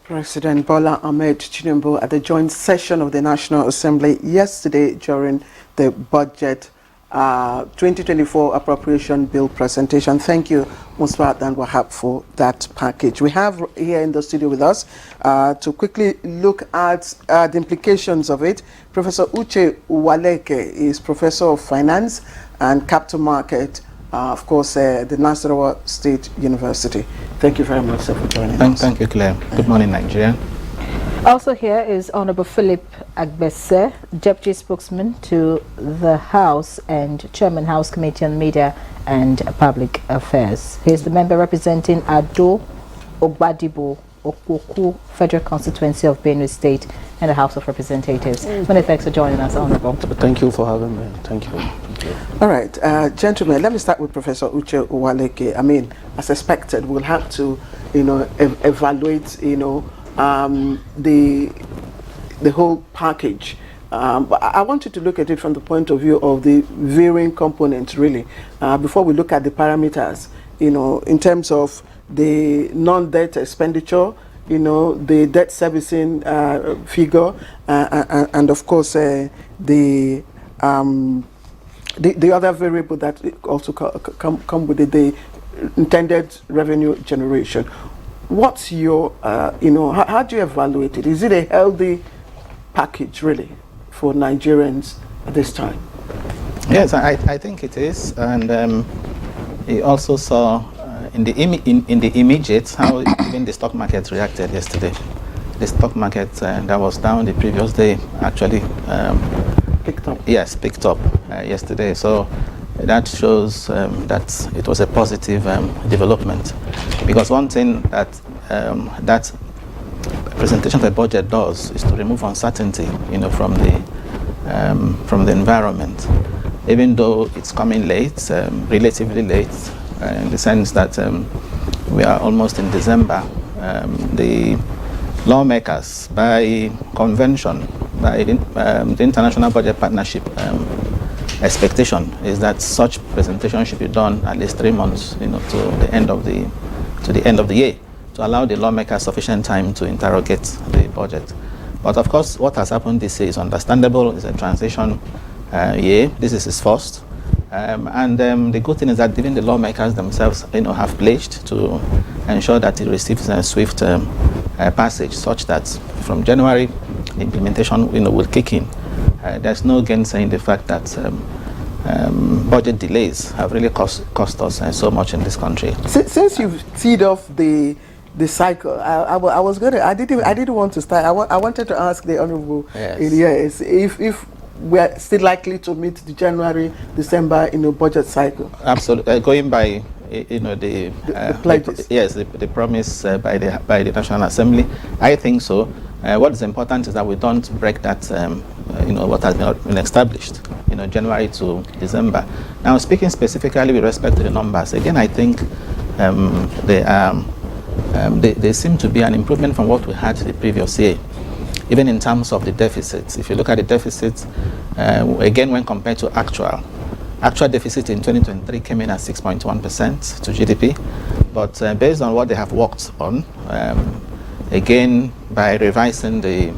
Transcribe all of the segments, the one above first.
President Bola Ahmed Tinubu at the joint session of the National Assembly yesterday during the budget 2024 appropriation bill presentation. Thank you, Musbat and Wahab, for that package. We have here in the studio with us to quickly look at the implications of it. Professor Uche Uwaleke is Professor of Finance and Capital Market, of course, the Nasarawa State University. Thank you very much, sir, for joining us. Thank you, Claire. Good morning, Nigerian. Also here is Honorable Philip Agbese, Deputy Spokesman to the House and Chairman House Committee on Media and Public Affairs. He is the member representing Ado Ogbadibo Okwoku Federal Constituency of Benue State and the House of Representatives. Many thanks for joining us, Honorable. Thank you for having me. Thank you. All right, gentlemen, let me start with Professor Uche Uwaleke. I mean, as expected, we'll have to, evaluate, the whole package. But I wanted to look at it from the point of view of the varying components, really, before we look at the parameters, in terms of the non-debt expenditure, the debt servicing figure, and of course the other variable that also come with it, the intended revenue generation. What's your, how do you evaluate it? Is it a healthy package, really, for Nigerians at this time? Yes, I think it is. And he also saw in the immediate how even the stock market reacted yesterday. The stock market that was down the previous day actually Picked up. Yes, picked up yesterday. So that shows that it was a positive development. Because one thing that that presentation of a budget does is to remove uncertainty, from the environment. Even though it's coming late, relatively late, in the sense that we are almost in December, the lawmakers, by convention, by the International Budget Partnership expectation is that such presentation should be done at least 3 months, to the end of the year, to allow the lawmakers sufficient time to interrogate the budget. But of course, what has happened this year is understandable. It's a transition year. This is his first, and the good thing is that even the lawmakers themselves, have pledged to ensure that it receives a swift passage, such that from January, the implementation, will kick in. There's no gainsaying the fact that budget delays have really cost us so much in this country. Since you've teed off the cycle, I didn't want to start. I wanted to ask the Honourable, yes, if we are still likely to meet the January-December budget cycle. Absolutely, going by the pledges. Yes, the promise by the National Assembly. I think so. What is important is that we don't break that, what has been established, January to December. Now, speaking specifically with respect to the numbers, again, I think they seem to be an improvement from what we had the previous year, even in terms of the deficits. If you look at the deficits, again, when compared to actual deficit in 2023 came in at 6.1% to GDP, but based on what they have worked on, again, by revising the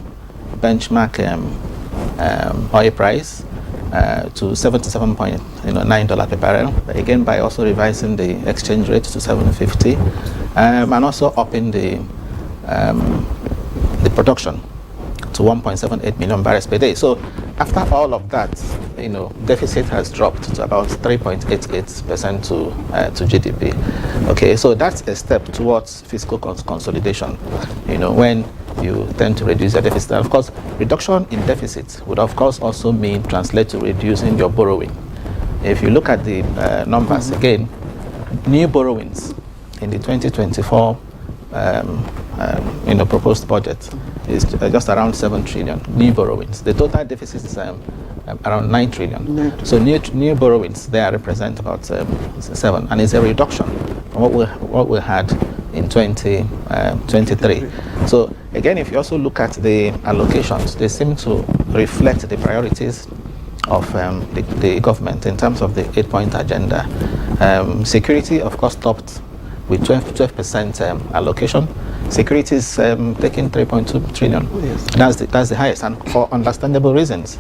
benchmark oil price to $77.9 per barrel, again by also revising the exchange rate to 750, and also upping the production to 1.78 million barrels per day. So after all of that, deficit has dropped to about 3.88% to GDP. Okay, so that's a step towards fiscal consolidation. When you tend to reduce your deficit, and of course, reduction in deficit would of course also translate to reducing your borrowing. If you look at the numbers again, new borrowings in the 2024 proposed budget is just around 7 trillion new borrowings. The total deficit is around 9 trillion. So new borrowings there represent about 7, and it's a reduction from what we had in 2023. So again, if you also look at the allocations, they seem to reflect the priorities of the government in terms of the 8-point agenda. Security, of course, topped with 12% allocation. Security is taking 3.2 trillion. Yes. That's the highest, and for understandable reasons.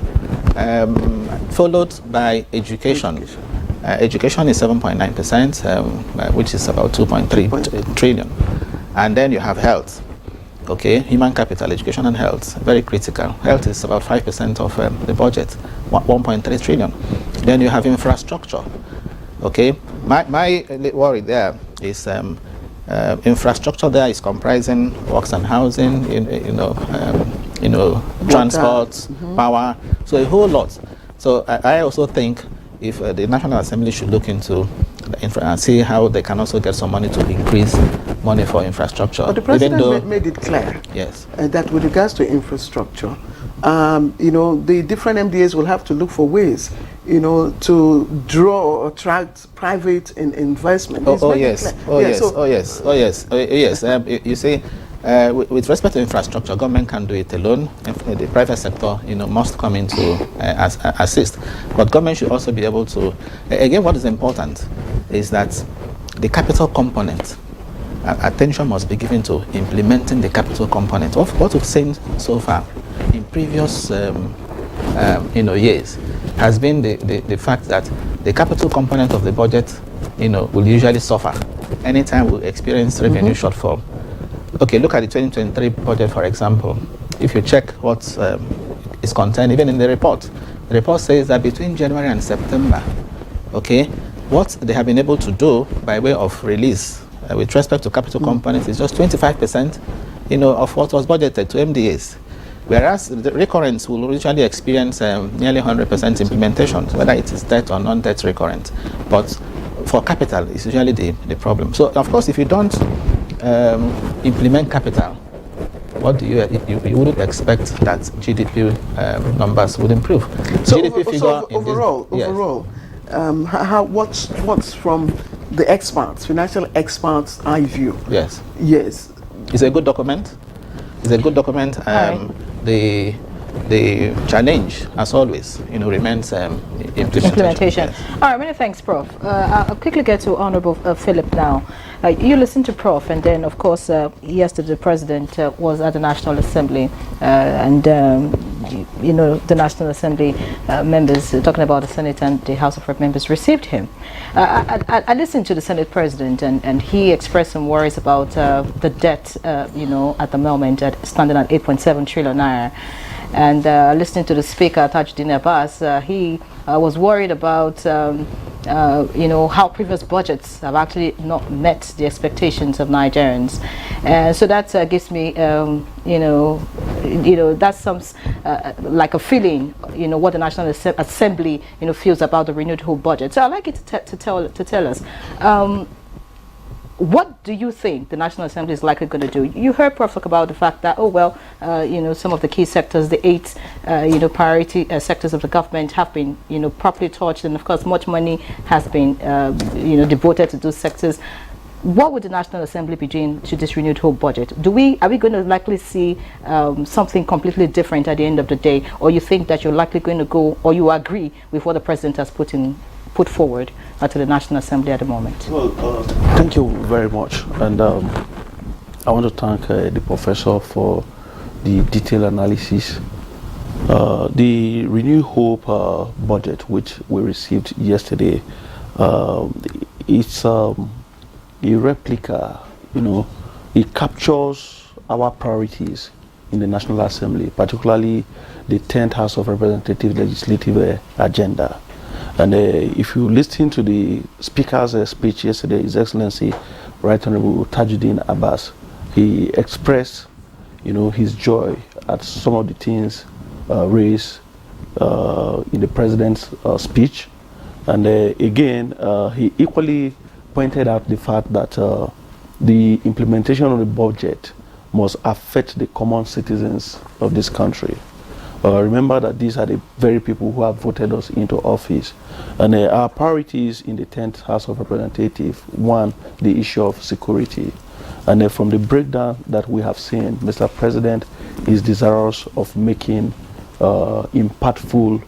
Followed by education. Education is 7.9%, which is about 2.3 trillion. And then you have health. Okay, human capital, education and health, very critical. Health is about 5% of the budget, 1.3 trillion. Then you have infrastructure. Okay, my worry there is infrastructure there is comprising works and housing, transport, power, so a whole lot. So I also think if the National Assembly should look into and see how they can also get some money to increase money for infrastructure. But the president made it clear, yes, that with regards to infrastructure, the different MDAs will have to look for ways, to draw or attract private investment. Yes. You see, with respect to infrastructure, government can do it alone. The private sector, must come in to assist. But government should also be able to. Again, what is important is that the capital component, attention must be given to implementing the capital component. Of what we've seen so far in previous, years, has been the fact that the capital component of the budget, will usually suffer anytime we experience revenue shortfall. Okay, look at the 2023 budget, for example. If you check what is contained, even in the report says that between January and September, okay, what they have been able to do by way of release with respect to capital components is just 25%, of what was budgeted to MDAs. Whereas the recurrence will usually experience nearly 100% implementation, whether it is debt or non-debt recurrent. But for capital, it's usually the problem. So, of course, if you don't implement capital, what do you wouldn't expect that GDP numbers would improve. So, GDP figure overall, what's from the experts, financial experts' eye view? Yes. It's a good document. The challenge, as always, remains implementation. Yes. All right, many thanks, Prof. I'll quickly get to Honorable Philip now. You listened to Prof, and then, of course, yesterday the President was at the National Assembly, and the National Assembly members, talking about the Senate and the House of Rep members, received him. I listened to the Senate President, and he expressed some worries about the debt, at the moment, standing at 8.7 trillion naira. And listening to the Speaker, Tajuddin Abbas, he was worried about, how previous budgets have actually not met the expectations of Nigerians. And so that gives me, that's some like a feeling, what the National Assembly, feels about the renewed whole budget. So I'd like you to tell us. What do you think the National Assembly is likely going to do? You heard Prof talk about the fact that, some of the key sectors, the 8, priority sectors of the government have been, properly touched, and of course, much money has been, devoted to those sectors. What would the National Assembly be doing to this renewed whole budget? Are we going to likely see something completely different at the end of the day, or you think that you're likely going to go, or you agree with what the President has put forward to the National Assembly at the moment? Well, thank you very much, and I want to thank the professor for the detailed analysis. The Renew Hope budget, which we received yesterday, it's a replica. It captures our priorities in the National Assembly, particularly the 10th House of Representatives legislative agenda. And if you listen to the Speaker's speech yesterday, His Excellency Right Honorable Tajuddin Abbas, he expressed, his joy at some of the things raised in the President's speech. And again, he equally pointed out the fact that the implementation of the budget must affect the common citizens of this country. Remember that these are the very people who have voted us into office. And our priorities in the 10th House of Representatives, one, the issue of security. And from the breakdown that we have seen, Mr. President is desirous of making impactful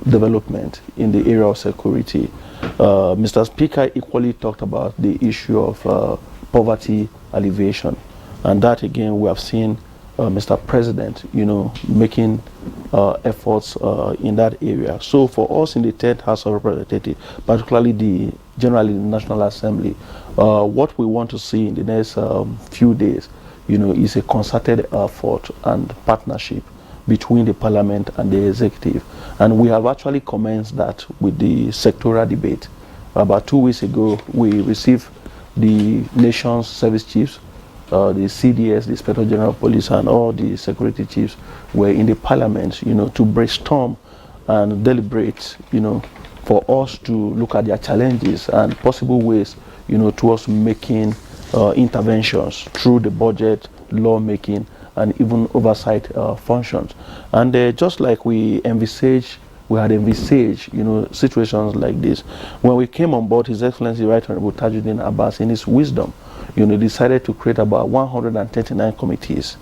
development in the area of security. Mr. Speaker equally talked about the issue of poverty alleviation. And that again, we have seen Mr. President, making efforts in that area. So for us in the 10th House of Representatives, particularly generally the National Assembly, what we want to see in the next few days, is a concerted effort and partnership between the Parliament and the Executive. And we have actually commenced that with the sectoral debate. About 2 weeks ago, we received the nation's service chiefs, the CDS, the Inspector General of Police, and all the security chiefs were in the Parliament, to brainstorm and deliberate, for us to look at their challenges and possible ways, towards making interventions through the budget, lawmaking, and even oversight functions. And just like we had envisaged, situations like this. When we came on board, His Excellency Right Honorable Tajuddin Abbas, in his wisdom, decided to create about 139 committees,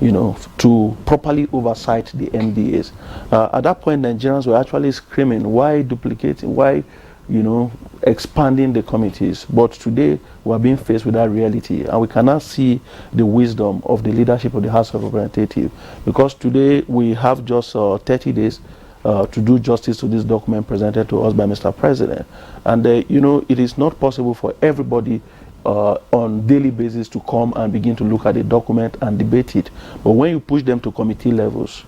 to properly oversight the MDAs. At that point, Nigerians were actually screaming, why duplicating, why, expanding the committees? But today, we are being faced with that reality, and we cannot see the wisdom of the leadership of the House of Representatives, because today we have just 30 days to do justice to this document presented to us by Mr. President. And, it is not possible for everybody on daily basis to come and begin to look at the document and debate it. But when you push them to committee levels,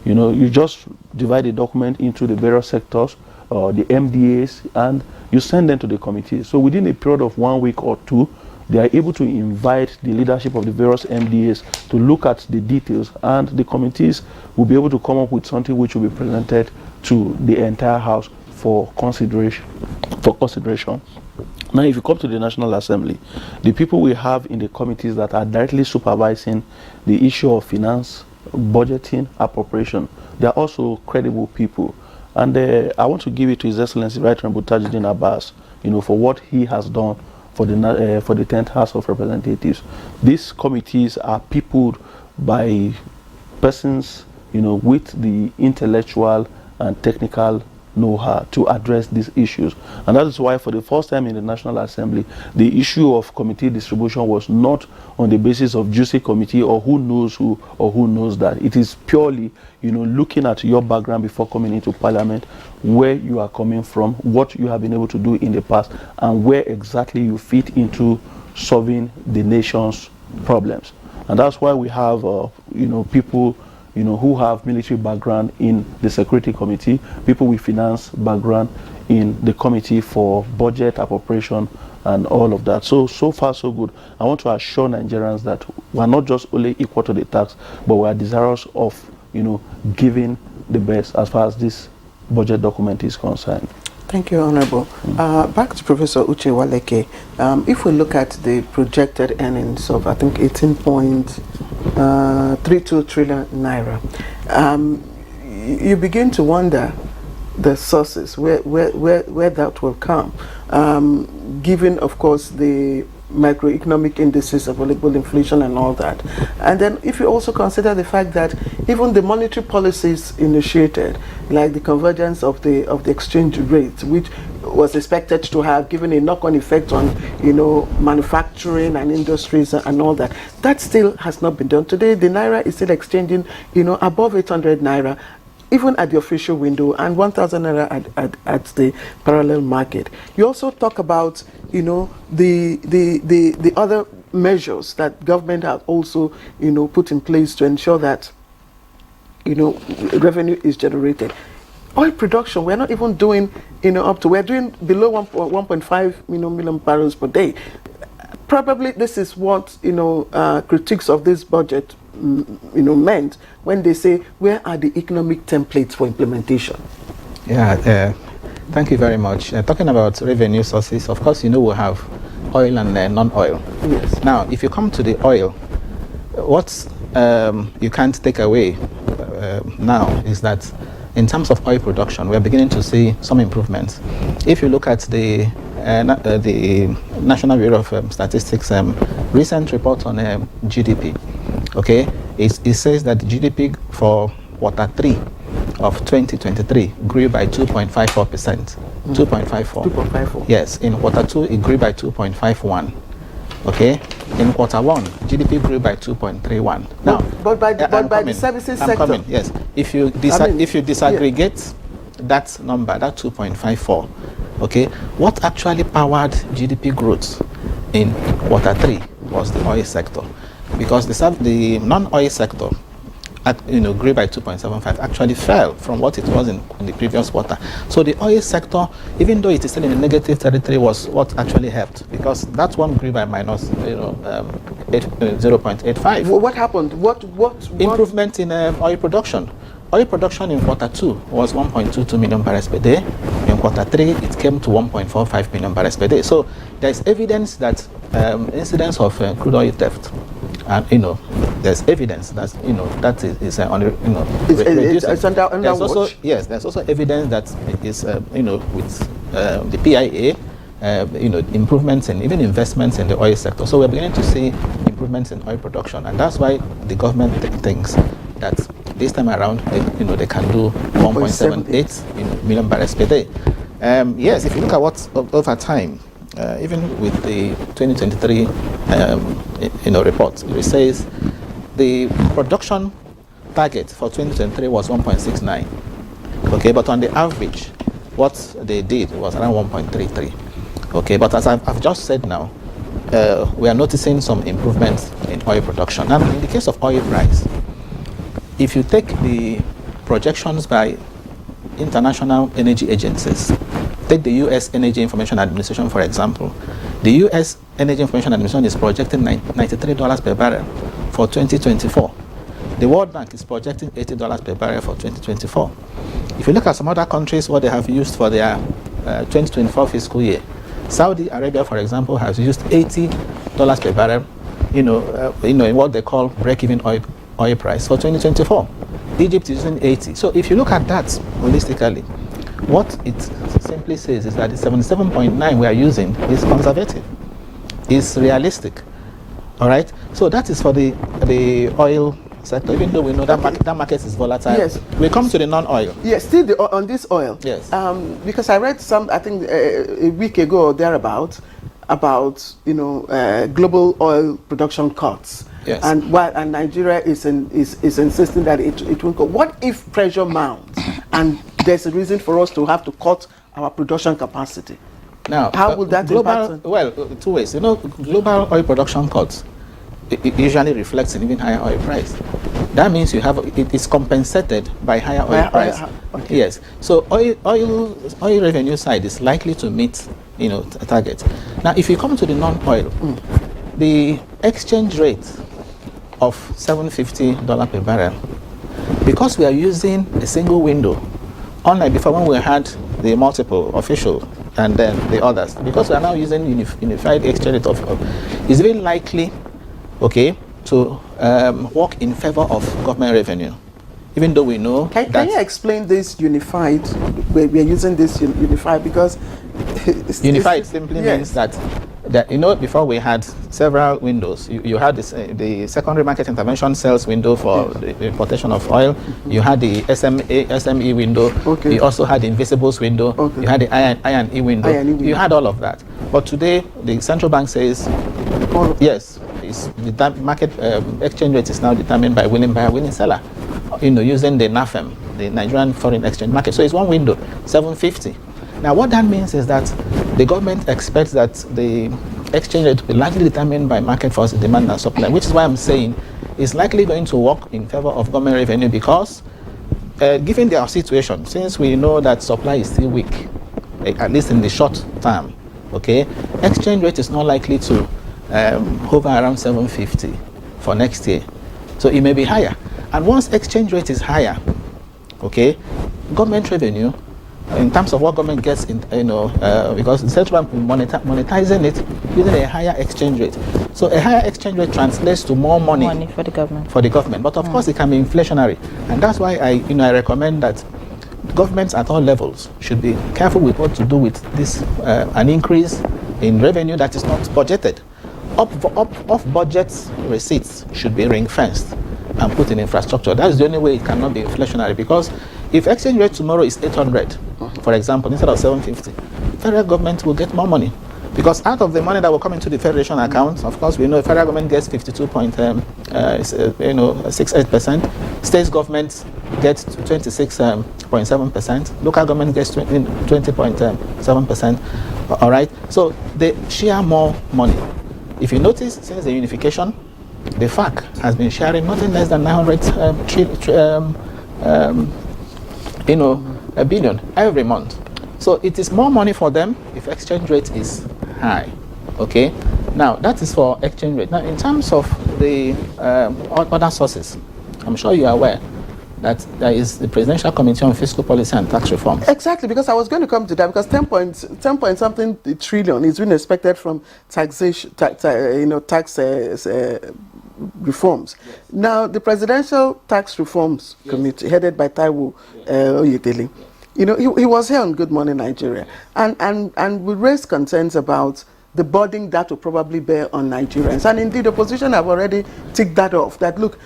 you just divide the document into the various sectors, the MDAs, and you send them to the committees. So within a period of 1 week or two, they are able to invite the leadership of the various MDAs to look at the details, and the committees will be able to come up with something which will be presented to the entire House for consideration. Now, if you come to the National Assembly, the people we have in the committees that are directly supervising the issue of finance, budgeting, appropriation, they are also credible people. And I want to give it to His Excellency Right Honorable Tajuddin Abbas, for what he has done for the 10th House of Representatives. These committees are peopled by persons, with the intellectual and technical know-how to address these issues. And that is why for the first time in the National Assembly, the issue of committee distribution was not on the basis of juicy committee or who knows who or who knows that. It is purely, looking at your background before coming into Parliament, where you are coming from, what you have been able to do in the past, and where exactly you fit into solving the nation's problems. And that's why we have, people who have military background in the Security Committee, people with finance background in the Committee for Budget, Appropriation, and all of that. So far, so good. I want to assure Nigerians that we are not just only equal to the task, but we are desirous of, giving the best as far as this budget document is concerned. Thank you, Honorable. Back to Professor Uche Waleke. If we look at the projected earnings of, I think, 18.32 trillion naira, you begin to wonder the sources, where that will come, given, of course, the macroeconomic indices, available inflation and all that. And then if you also consider the fact that even the monetary policies initiated, like the convergence of the exchange rate, which was expected to have given a knock-on effect on, manufacturing and industries and all that, that still has not been done. Today, the naira is still exchanging, above 800 naira, even at the official window, and 1,000 naira at the parallel market. You also talk about, the other measures that government have also, put in place to ensure that, revenue is generated. Oil production, we're not even doing, we're doing below 1.5 million barrels per day. Probably this is what, critics of this budget meant when they say, where are the economic templates for implementation? Yeah, thank you very much. Talking about revenue sources, of course, we have oil and non-oil. Yes. Now, if you come to the oil, what you can't take away now is that in terms of oil production, we are beginning to see some improvements. If you look at the National Bureau of Statistics recent report on GDP, okay, it says that GDP for Q3 of 2023 grew by 2.54%. 2.54. Mm. 2.54. Yes, in Q2 it grew by 2.51. Okay, in quarter one, GDP grew by 2.31. Now, but by I'm the coming. services I'm sector. coming. Yes, if you disaggregate that number, that 2.54, okay, what actually powered GDP growth in quarter three was the oil sector, because the non-oil sector grew by 2.75, actually fell from what it was in the previous quarter. So the oil sector, even though it is still in the negative territory, was what actually helped, because that one grew by minus 0.85. What happened? What Improvement in oil production. Oil production in quarter two was 1.22 million barrels per day. In quarter three, it came to 1.45 million barrels per day. So there is evidence that incidents of crude oil theft, and there's evidence that that is reducing. It's under There's also, watch. yes, there's also evidence that it is with the PIA, improvements and even investments in the oil sector. So we're beginning to see improvements in oil production, and that's why the government thinks that this time around they can do 1.78 million barrels per day. Yes, if you look at what's over time, even with the 2023 report, it says the production target for 2023 was 1.69. Okay, but on the average, what they did was around 1.33. Okay, but as I've just said now, we are noticing some improvements in oil production. Now, in the case of oil price, if you take the projections by international energy agencies, take the U.S. Energy Information Administration, for example. The U.S. Energy Information Administration is projecting $93 per barrel for 2024. The World Bank is projecting $80 per barrel for 2024. If you look at some other countries, what they have used for their 2024 fiscal year, Saudi Arabia, for example, has used $80 per barrel, in what they call break-even oil price for 2024. Egypt is using 80. So if you look at that holistically, what it simply says is that the 77.9 we are using is conservative, is realistic. All right. So that is for the oil sector. Even though we know that that market is volatile. Yes. We come to the non-oil. Yes. Still on this oil. Yes. Because I read I think a week ago or thereabout, about global oil production cuts. Yes. And Nigeria is insisting that it won't go. What if pressure mounts and there's a reason for us to have to cut our production capacity? Now, how will that impact? Well, two ways. Global oil production cuts, it usually reflects in even higher oil price. That means it is compensated by higher oil price. Okay. Yes. So oil revenue side is likely to meet target. Now, if you come to the non-oil, the exchange rate of $750 per barrel, because we are using a single window, unlike before when we had the multiple official and then the others, because we are now using unified exchange rate is very likely, okay, to work in favor of government revenue, even though we know Can you explain this unified? We are using this unified because unified simply means that before we had several windows. You had the secondary market intervention sales window for the importation of oil. You had the SME window. Okay. You also had the invisibles window. Okay. You had the I&E window. You had all of that. But today, the central bank says, yes, the market exchange rate is now determined by willing buyer, willing seller, using the NAFEM, the Nigerian Foreign Exchange Market. So it's one window, 750. Now, what that means is that the government expects that the exchange rate will be largely determined by market forces, demand and supply, which is why I'm saying it's likely going to work in favor of government revenue, because given their situation, since we know that supply is still weak, at least in the short term, okay, exchange rate is not likely to hover around 750 for next year. So it may be higher. And once exchange rate is higher, okay, government revenue, in terms of what government gets because the central bank will monetizing it using a higher exchange rate. So a higher exchange rate translates to more money for the government. But of course it can be inflationary, and that's why I recommend that governments at all levels should be careful with what to do with this an increase in revenue that is not budgeted. Off budget receipts should be ring-fenced and put in infrastructure. That's the only way it cannot be inflationary, because if exchange rate tomorrow is 800, for example, instead of 750, federal government will get more money. Because out of the money that will come into the federation account, of course, we know the federal government gets 52.68%, state government gets 26.7%, local government gets 20.7%. All right, so they share more money. If you notice, since the unification, the FAC has been sharing nothing less than 900 a billion every month. So it is more money for them if exchange rate is high. Okay, now that is for exchange rate. Now in terms of the other sources, I'm sure you are aware that there is the Presidential Committee on Fiscal Policy and Tax Reform. Exactly, because I was going to come to that, because 10 point something trillion is being expected from taxation, tax reforms. Yes. Now, the Presidential Tax Reforms Committee, headed by Taiwo Oyedele, he was here on Good Morning Nigeria, and we raised concerns about the burden that will probably bear on Nigerians. And indeed, the opposition have already ticked that off, that look,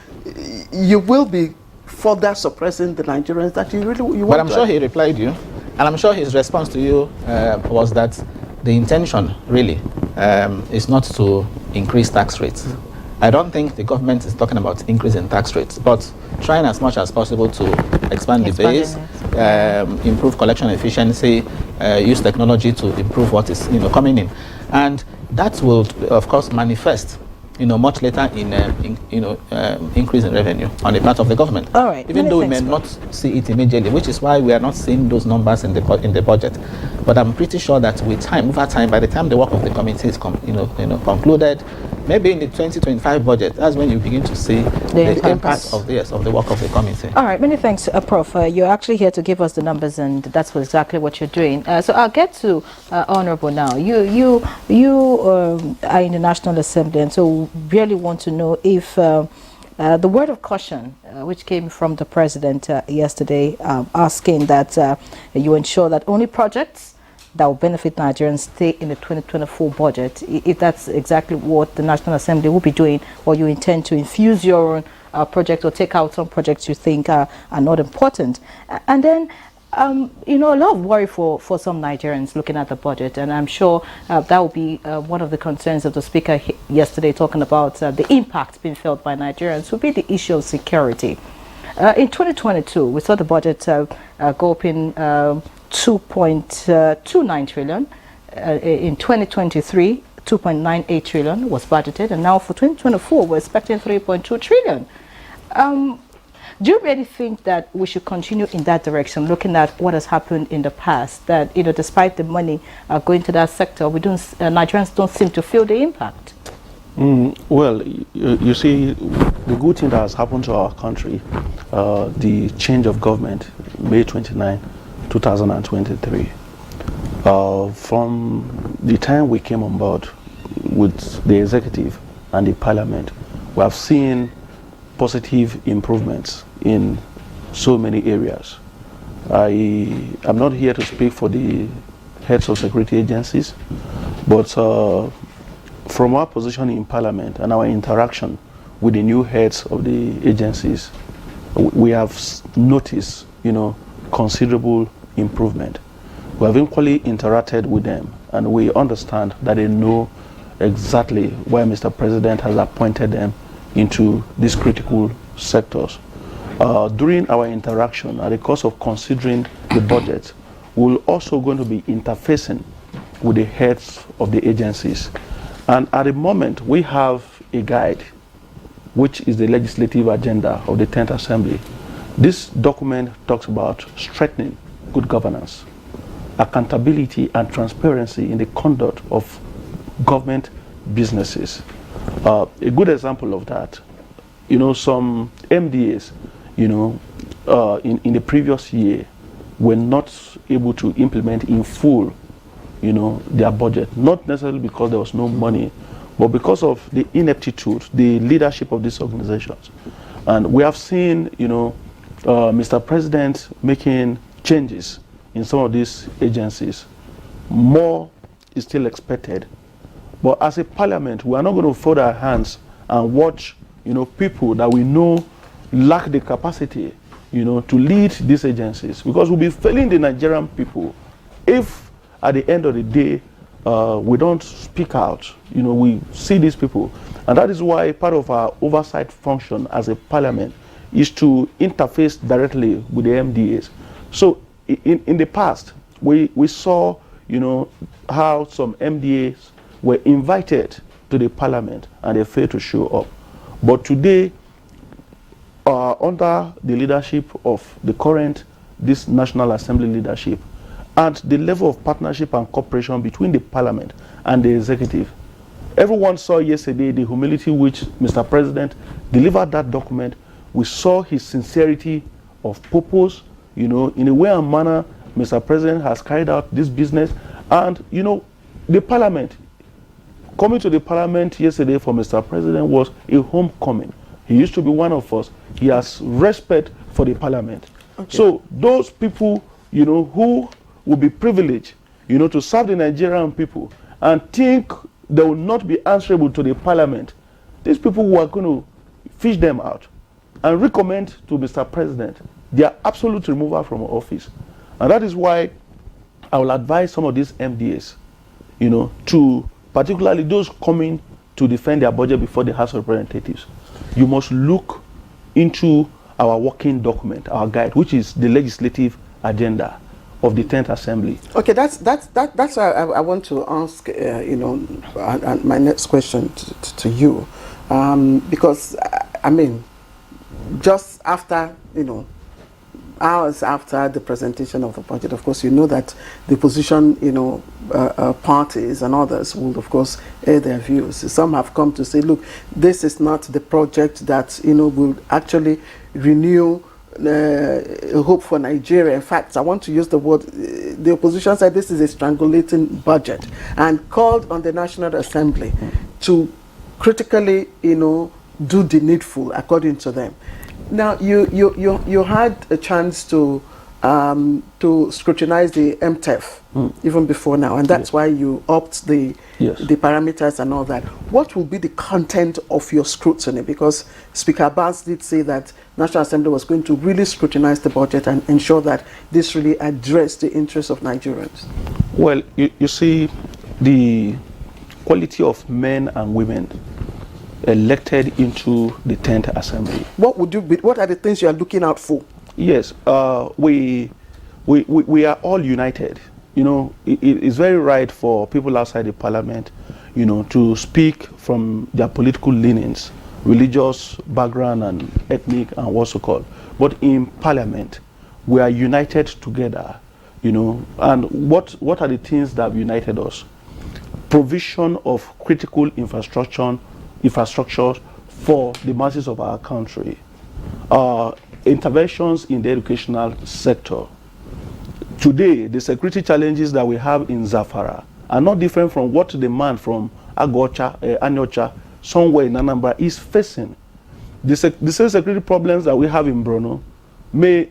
you will be further suppressing the Nigerians that you want. But I'm sure he replied you, and I'm sure his response to you was that the intention really is not to increase tax rates. I don't think the government is talking about increase in tax rates, but trying as much as possible to expand the base, improve collection efficiency, use technology to improve what is coming in, and that will of course manifest much later in increase in revenue on the part of the government. All right. Even though we may not see it immediately, which is why we are not seeing those numbers in the budget. But I'm pretty sure that with time, over time, by the time the work of the committee is concluded, maybe in the 2025 budget, that's when you begin to see the impact of the work of the committee. All right, many thanks, Prof. You're actually here to give us the numbers, and that's exactly what you're doing. So I'll get to Honorable now. You are in the National Assembly, and so really want to know if the word of caution, which came from the President yesterday, asking that you ensure that only projects that will benefit Nigerians stay in the 2024 budget, if that's exactly what the National Assembly will be doing, or you intend to infuse your own project or take out some projects you think are not important. And then, a lot of worry for some Nigerians looking at the budget, and I'm sure that will be one of the concerns of the Speaker yesterday, talking about the impact being felt by Nigerians, will be the issue of security. In 2022, we saw the budget go up in 2.29 trillion. In 2023, 2.98 trillion was budgeted, and now for 2024, we're expecting 3.2 trillion. Do you really think that we should continue in that direction, looking at what has happened in the past, that despite the money going to that sector, Nigerians don't seem to feel the impact? Well, you see, the good thing that has happened to our country, the change of government, May 29, 2023. From the time we came on board with the executive and the parliament, we have seen positive improvements in so many areas. I am not here to speak for the heads of security agencies, but from our position in parliament and our interaction with the new heads of the agencies, we have noticed, considerable improvement. We have equally interacted with them, and we understand that they know exactly why Mr. President has appointed them into these critical sectors. During our interaction, at the course of considering the budget, we're also going to be interfacing with the heads of the agencies. And at the moment, we have a guide, which is the legislative agenda of the 10th Assembly. This document talks about strengthening good governance, accountability and transparency in the conduct of government businesses. A good example of that, some MDAs, in the previous year were not able to implement in full, their budget, not necessarily because there was no money, but because of the ineptitude, the leadership of these organizations. And we have seen, Mr. President making changes in some of these agencies. More is still expected. But as a parliament, we are not going to fold our hands and watch, people that we know lack the capacity, to lead these agencies, because we'll be failing the Nigerian people if at the end of the day, we don't speak out. You know, we see these people. And that is why part of our oversight function as a parliament is to interface directly with the MDAs. So in the past, we saw, you know, how some MDAs were invited to the parliament and they failed to show up. But today, under the leadership of the this National Assembly leadership, and the level of partnership and cooperation between the parliament and the executive, everyone saw yesterday the humility which Mr. President delivered that document. We saw his sincerity of purpose, you know, in a way and manner Mr. President has carried out this business. And, you know, the parliament, coming to the parliament yesterday for Mr. President was a homecoming. He used to be one of us. He has respect for the parliament. Okay. So those people, you know, who will be privileged, you know, to serve the Nigerian people and think they will not be answerable to the parliament, these people who are going to fish them out and recommend to Mr. President their absolute removal from office. And that is why I will advise some of these MDAs, you know, to particularly those coming to defend their budget before the House of Representatives. You must look into our working document, our guide, which is the legislative agenda of the 10th Assembly. Okay, that's why I want to ask, you know, and my next question to you, because I mean, just after, you know, hours after the presentation of the budget, of course, you know that the opposition, you know, parties and others will, of course, air their views. Some have come to say, look, this is not the project that, you know, will actually renew hope for Nigeria. In fact, I want to use the word, the opposition said this is a strangulating budget and called on the National Assembly to critically, you know, do the needful according to them. Now, you had a chance to scrutinize the MTEF even before now, and that's why you upped the parameters and all that. What will be the content of your scrutiny? Because Speaker Abbas did say that National Assembly was going to really scrutinize the budget and ensure that this really addressed the interests of Nigerians. Well, you see, the quality of men and women elected into the 10th Assembly. What are the things you are looking out for? Yes, we are all united. You know, it's very right for people outside the parliament, you know, to speak from their political leanings, religious background and ethnic and what's so called. But in parliament, we are united together, you know. And what are the things that have united us? Provision of critical infrastructure for the masses of our country. Interventions in the educational sector. Today, the security challenges that we have in Zafara are not different from what the man from Anyocha, somewhere in Anambra, is facing. The same security problems that we have in Borno may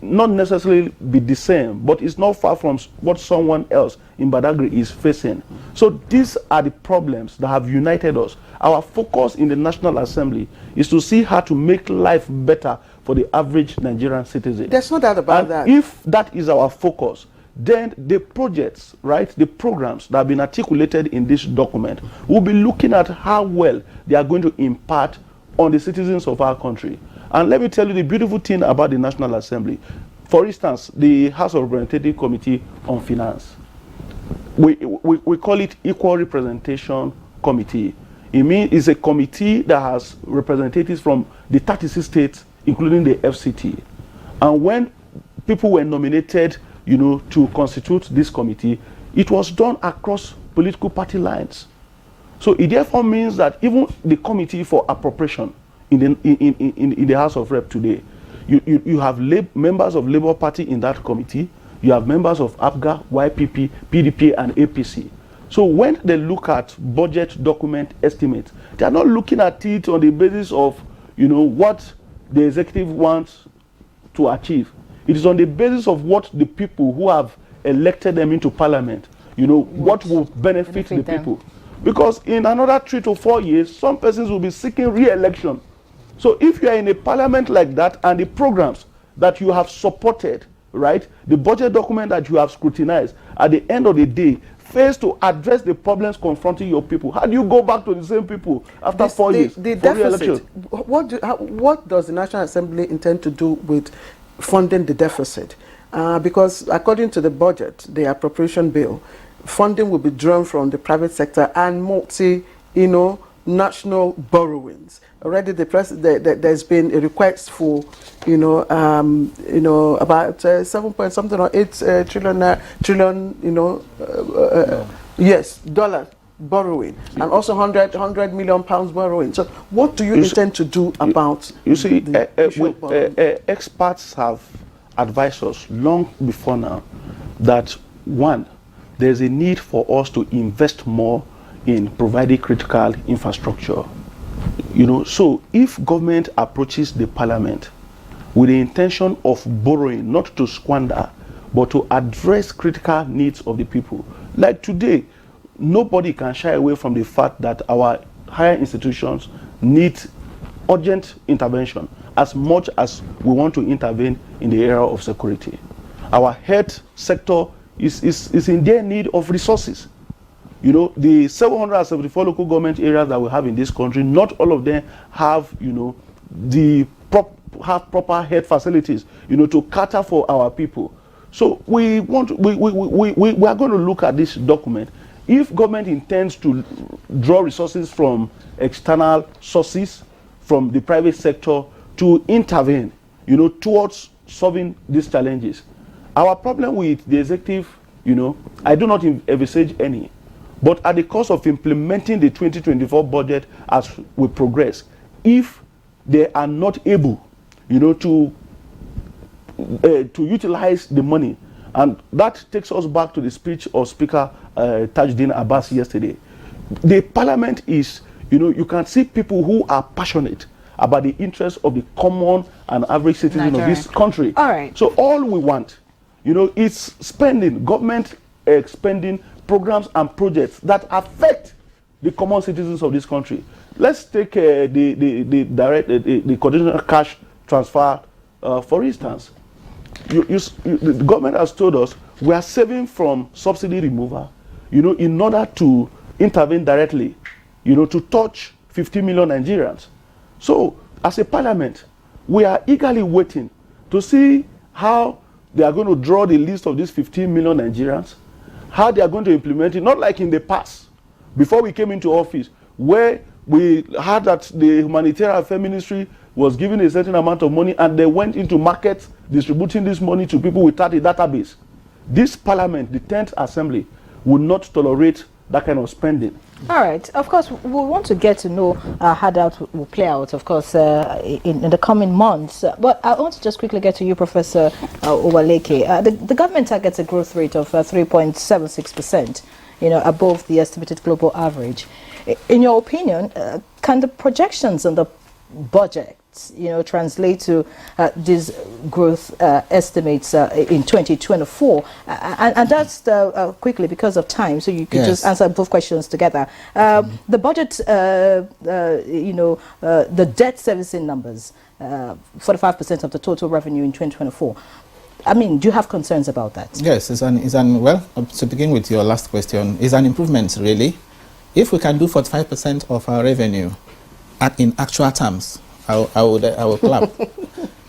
not necessarily be the same, but it's not far from what someone else in Badagry is facing. So these are the problems that have united us. Our focus in the National Assembly is to see how to make life better for the average Nigerian citizen. There's no doubt about that. If that is our focus, then the projects, right, the programs that have been articulated in this document, will be looking at how well they are going to impact on the citizens of our country. And let me tell you the beautiful thing about the National Assembly. For instance, the House of Representatives Committee on Finance. We call it Equal Representation Committee. It means it's a committee that has representatives from the 36 states, including the FCT. And when people were nominated, you know, to constitute this committee, it was done across political party lines. So it therefore means that even the committee for appropriation in the House of Rep today, you have members of Labour Party in that committee, you have members of APGA, YPP, PDP, and APC. So when they look at budget document estimates, they are not looking at it on the basis of, you know, what the executive wants to achieve. It is on the basis of what the people who have elected them into parliament, you know, what will benefit the people. Because in another 3 to 4 years, some persons will be seeking re-election. So if you are in a parliament like that and the programs that you have supported, right, the budget document that you have scrutinized, at the end of the day, face to address the problems confronting your people? How do you go back to the same people after 4 years? The for deficit. re-election? What does the National Assembly intend to do with funding the deficit? Because according to the budget, the appropriation bill, funding will be drawn from the private sector and national borrowings. Already, there's been a request for, about 7 point something or 8 trillion, yes, dollar borrowing, and also 100 million pounds borrowing. So, what do you intend to do about? You see, experts have advised us long before now that one, there's a need for us to invest more in providing critical infrastructure. So if government approaches the parliament with the intention of borrowing, not to squander, but to address critical needs of the people, like today, nobody can shy away from the fact that our higher institutions need urgent intervention as much as we want to intervene in the area of security. Our health sector is in their need of resources. The 774 local government areas that we have in this country, not all of them have, proper health facilities, to cater for our people. So we are going to look at this document. If government intends to draw resources from external sources, from the private sector, to intervene, towards solving these challenges. Our problem with the executive, I do not envisage any. But at the cost of implementing the 2024 budget as we progress, if they are not able, to utilize the money, and that takes us back to the speech of Speaker Tajuddin Abbas yesterday. The parliament is, you can see people who are passionate about the interests of the common and average citizen of this country. All right. So all we want, is spending, government spending programs and projects that affect the common citizens of this country. Let's take the conditional cash transfer, for instance. The government has told us we are saving from subsidy removal, in order to intervene directly, to touch 50 million Nigerians. So, as a parliament, we are eagerly waiting to see how they are going to draw the list of these 15 million Nigerians, how they are going to implement it, not like in the past, before we came into office, where we heard that the Humanitarian Affairs Ministry was given a certain amount of money and they went into markets distributing this money to people without a database. This parliament, the 10th Assembly, will not tolerate that kind of spending. All right. Of course, we want to get to know how that will play out, of course, in the coming months. But I want to just quickly get to you, Professor Owaleke. The government targets a growth rate of 3.76%, above the estimated global average. In your opinion, can the projections on the budget, translate to these growth estimates in 2024? And that's quickly, because of time, so you could just answer both questions together. The budget, the debt servicing numbers, 45% of the total revenue in 2024. I mean, do you have concerns about that? Yes, well, to begin with your last question, it's an improvement, really. If we can do 45% of our revenue in actual terms, I will clap.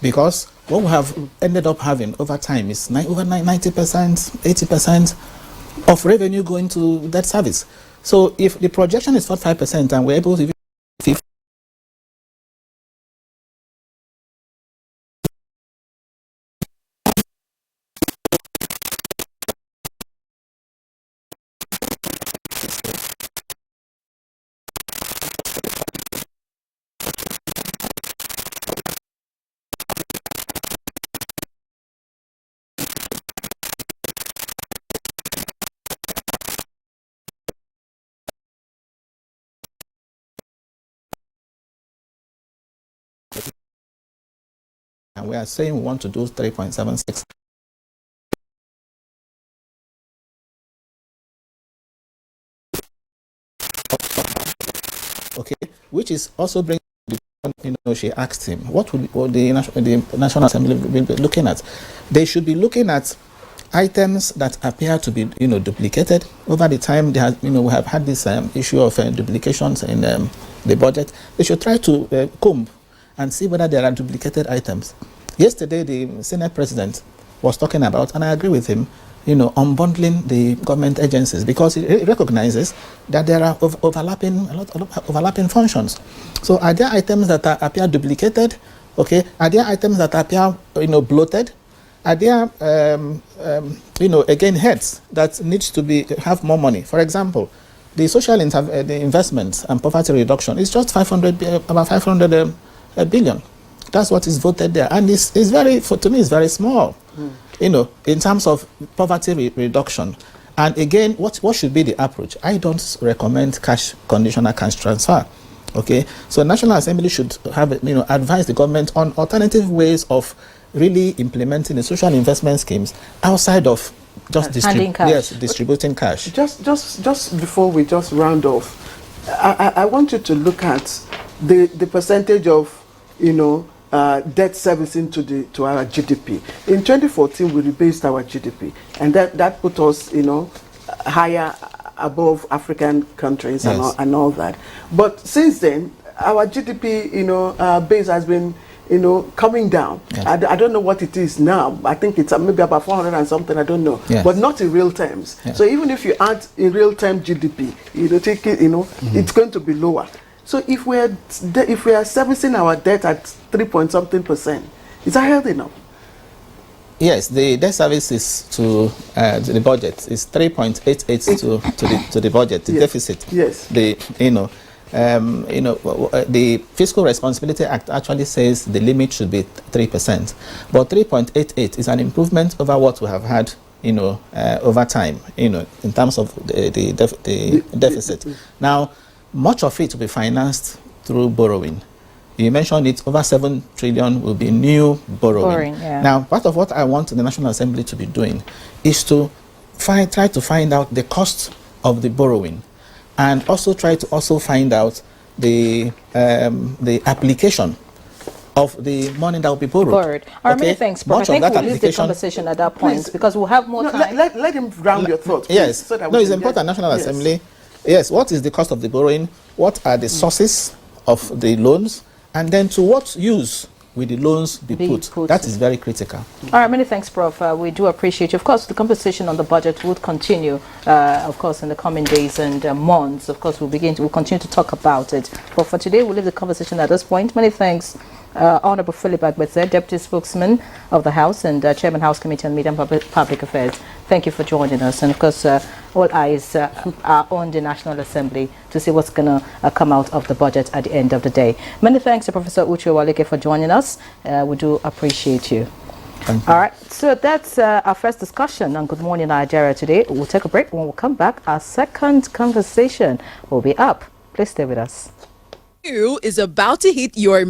Because what we have ended up having over time is over 90%, 80% of revenue going to debt service. So if the projection is 45% and we're able to and we are saying we want to do 3.76. Okay, which is also bringing, she asked him, what would the National Assembly be looking at? They should be looking at items that appear to be, duplicated over the time. They have, we have had this issue of duplications in the budget. They should try to comb and see whether there are duplicated items. Yesterday, the Senate President was talking about, and I agree with him, unbundling the government agencies, because it recognizes that there are overlapping functions. So are there items that appear duplicated? Okay. Are there items that appear, bloated? Are there, again, heads that needs to have more money? For example, the social the investments and poverty reduction is just about 500 billion. That's what is voted there, and it's very, to me, it's very small. In terms of poverty reduction. And again, what should be the approach? I don't recommend conditional cash transfer. Okay, so National Assembly should have, advise the government on alternative ways of really implementing the social investment schemes outside of just distributing cash. Just before we just round off, I want you to look at the percentage of, debt servicing to our GDP. In 2014, we rebased our GDP, and that put us, higher above African countries. Yes. and all that. But since then, our GDP, base has been, coming down. Yes. I don't know what it is now. I think it's maybe about 400 and something. I don't know. Yes. But not in real terms. Yes. So even if you add in real term GDP, take it, it's going to be lower. So if we are servicing our debt at 3-point-something%, is that healthy enough? Yes, the debt service is to the budget is 3.88 to the budget, the deficit. Yes. The the Fiscal Responsibility Act actually says the limit should be 3%, but 3.88 is an improvement over what we have had, over time, in terms of the deficit. Now, much of it will be financed through borrowing. You mentioned it, over 7 trillion will be new borrowing. Yeah. Now, part of what I want the National Assembly to be doing is to try to find out the cost of the borrowing, and also try to find out the application of the money that will be borrowed. All right, many thanks, Prof. I think we'll leave the conversation at that point, please, because we'll have more time. Let him round your thoughts. Please, yes. So that it's important, National Assembly. Yes, what is the cost of the borrowing? What are the sources of the loans? And then to what use will the loans be put? That is very critical. All right, many thanks, Prof. We do appreciate you. Of course, the conversation on the budget would continue, of course, in the coming days and months. Of course, we'll continue to talk about it. But for today, we'll leave the conversation at this point. Many thanks, Honorable Philip Agbetse, Deputy Spokesman of the House and Chairman House Committee on Media and Public Affairs. Thank you for joining us. And of course, all eyes are on the National Assembly to see what's going to come out of the budget at the end of the day. Many thanks to Professor Uche Waleke for joining us. We do appreciate you. Thank you. All right, so that's our first discussion on Good Morning Nigeria today. We'll take a break. When we come back, our second conversation will be up. Please stay with us. Is about to hit your